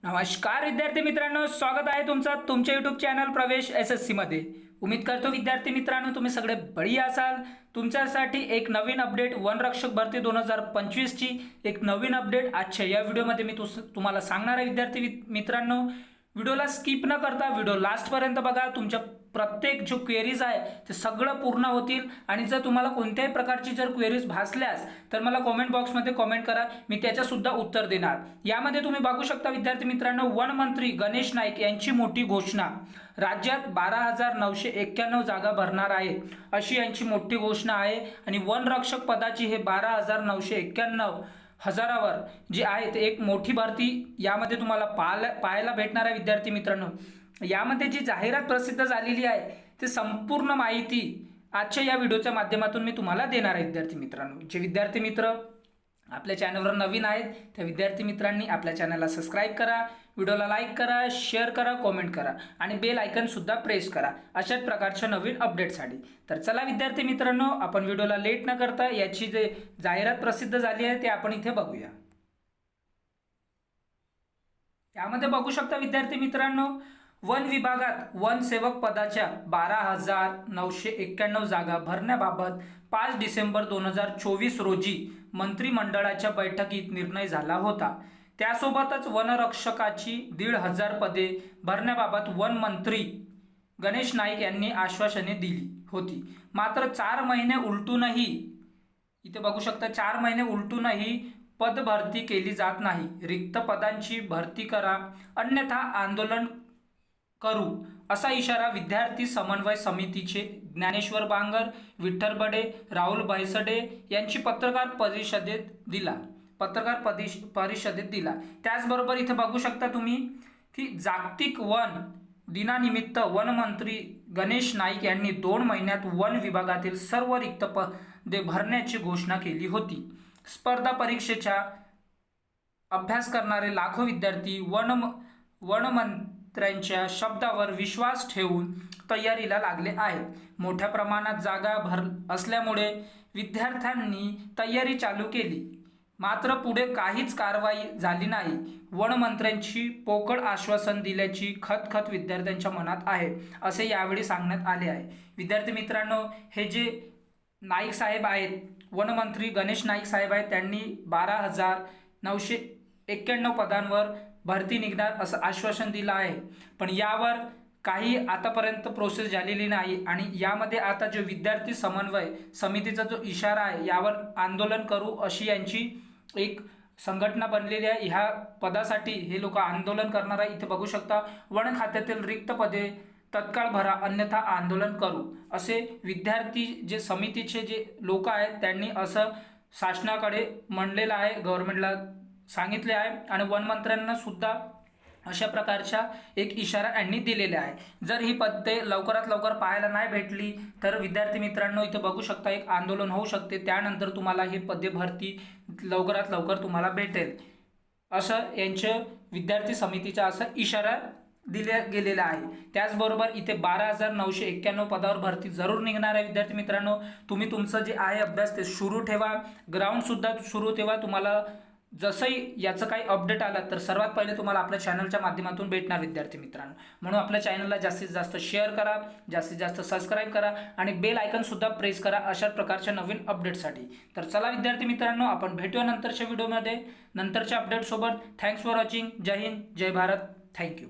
नमस्कार विद्यार्थी मित्रांनो, स्वागत आहे तुमचं तुमच्या यूट्यूब चॅनल प्रवेश SSC मध्ये। उम्मीद करतो विद्यार्थी मित्रांनो तुम्ही सगळे बढिया असाल। तुमच्यासाठी एक नवीन अपडेट वनरक्षक भरती 2025 ची एक नवीन अपडेट आजच्या या व्हिडिओमध्ये मी तुम्हाला सांगणार आहे। विद्यार्थी मित्रांनो, व्हिडिओला स्किप न करता व्हिडिओ लास्ट पर्यंत बघा। तुमच्या प्रत्येक जो क्वेरीज आहे ते सगळं पूर्ण होतील आणि जर तुम्हाला कोणत्याही प्रकारची जर क्वेरीज भासल्यास तर मला कमेंट बॉक्समध्ये कमेंट करा, मी त्याच्या सुद्धा उत्तर देणार। यामध्ये तुम्ही बघू शकता विद्यार्थी मित्रांनो, वन मंत्री गणेश नाईक यांची मोठी घोषणा। राज्यात 12,991 जागा भरणार आहेत अशी यांची मोठी घोषणा आहे आणि वन रक्षक पदाची हे 12,991 हजारावर जे आहे ते एक मोठी भरती यामध्ये तुम्हाला पाहायला भेटणार आहे। विद्यार्थी मित्रांनो, यामध्ये जी जाहिरात प्रसिद्ध झालेली आहे ते संपूर्ण माहिती आजच्या या व्हिडिओच्या माध्यमातून मी तुम्हाला देणार आहे। विद्यार्थी मित्रांनो, जे विद्यार्थी मित्र आपल्या चॅनलवर नवीन आहेत त्या विद्यार्थी मित्रांनी आपल्या चॅनलला सबस्क्राइब करा, व्हिडिओला लाईक करा, शेअर करा, कमेंट करा आणि बेल आयकन सुद्धा प्रेस करा अशाच प्रकारच्या नवीन अपडेटसाठी। तर चला विद्यार्थी मित्रांनो, आपण व्हिडिओला लेट न करता याची जे जाहिरात प्रसिद्ध झाली आहे ते आपण इथे बघूया। यामध्ये बघू शकता विद्यार्थी मित्रांनो, वन विभागात वन सेवक पदाच्या 12,991 जागा भरण्याबाबत 5 डिसेंबर 2024 रोजी मंत्रिमंडळाच्या बैठकीत निर्णय झाला होता। त्यासोबतच वनरक्षकाची 1,500 पदे भरण्याबाबत वन मंत्री गणेश नाईक यांनी आश्वासने दिली होती। मात्र 4 महिने उलटूनही इथे बघू शकता 4 महिने उलटूनही पद भरती केली जात नाही। रिक्त पदांची भरती करा अन्यथा आंदोलन करू असा इशारा विद्यार्थी समन्वय समितीचे ज्ञानेश्वर बांगर, विठ्ठल बडे, राहुल भाईसडे यांची पत्रकार परिषदेत दिला। त्याचबरोबर इथे बघू शकता तुम्ही की जागतिक वन दिनानिमित्त वनमंत्री गणेश नाईक यांनी 2 महिन्यात वन विभागातील सर्व रिक्त पदे भरण्याची घोषणा केली होती। स्पर्धा परीक्षेचा अभ्यास करणारे लाखो विद्यार्थी वनमंत्र्यांच्या शब्दावर विश्वास ठेवून तयारीला लागले आहेत। मोठ्या प्रमाणात जागा भर असल्यामुळे विद्यार्थ्यांनी तयारी चालू केली, मात्र पुढे काहीच कारवाई झाली नाही। वनमंत्र्यांची पोकळ आश्वासन दिल्याची खतखत विद्यार्थ्यांच्या मनात आहे असे यावेळी सांगण्यात आले आहे। विद्यार्थी मित्रांनो, हे जे नाईक साहेब आहेत, वनमंत्री गणेश नाईक साहेब आहेत, त्यांनी 12,991 पदांवर भरती निघणार असं आश्वासन दिलं आहे, पण यावर काही आतापर्यंत प्रोसेस झालेली नाही आणि यामध्ये आता जो विद्यार्थी समन्वय समितीचा जो इशारा आहे यावर आंदोलन करू अशी यांची एक संघटना बनलेली आहे। ह्या पदासाठी हे लोक आंदोलन करणार आहे। इथे बघू शकता, वन खात्यातील रिक्त पदे तत्काळ भरा अन्यथा आंदोलन करू असे विद्यार्थी जे समितीचे जे लोक आहेत त्यांनी असं शासनाकडे म्हणलेलं आहे, गव्हर्नमेंटला सांगितले आहे आणि वनमंत्र्यांना सुद्धा अशा प्रकारचा एक इशारा यांनी दिलेला आहे। जर ही पदे लवकरात लवकर पाहायला नाही भेटली तर विद्यार्थी मित्रांनो इथे बघू शकता एक आंदोलन होऊ शकते, त्यानंतर तुम्हाला हे पदे भरती लवकरात लवकर तुम्हाला भेटेल असं यांच्या विद्यार्थी समितीचा असा इशारा दिला गेलेला आहे। त्याचबरोबर इथे 12,991 पदावर भरती जरूर निघणार आहे। विद्यार्थी मित्रांनो, तुम्ही तुमचं जे आहे अभ्यास ते सुरू ठेवा, ग्राउंड सुद्धा सुरू ठेवा। तुम्हाला जसंही याचं काही अपडेट आला तर सर्वात पहिले तुम्हाला आपल्या चॅनलच्या माध्यमातून भेटणार विद्यार्थी मित्रांनो। म्हणून आपल्या चॅनलला जास्तीत जास्त शेअर करा, जास्तीत जास्त सबस्क्राइब करा आणि बेल आयकन सुद्धा प्रेस करा अशा प्रकारच्या नवीन अपडेटसाठी। तर चला विद्यार्थी मित्रांनो, आपण भेटूया नंतरच्या व्हिडिओमध्ये नंतरच्या अपडेट सोबत। Thanks for watching. जय हिंद, जय भारत, थँक्यू।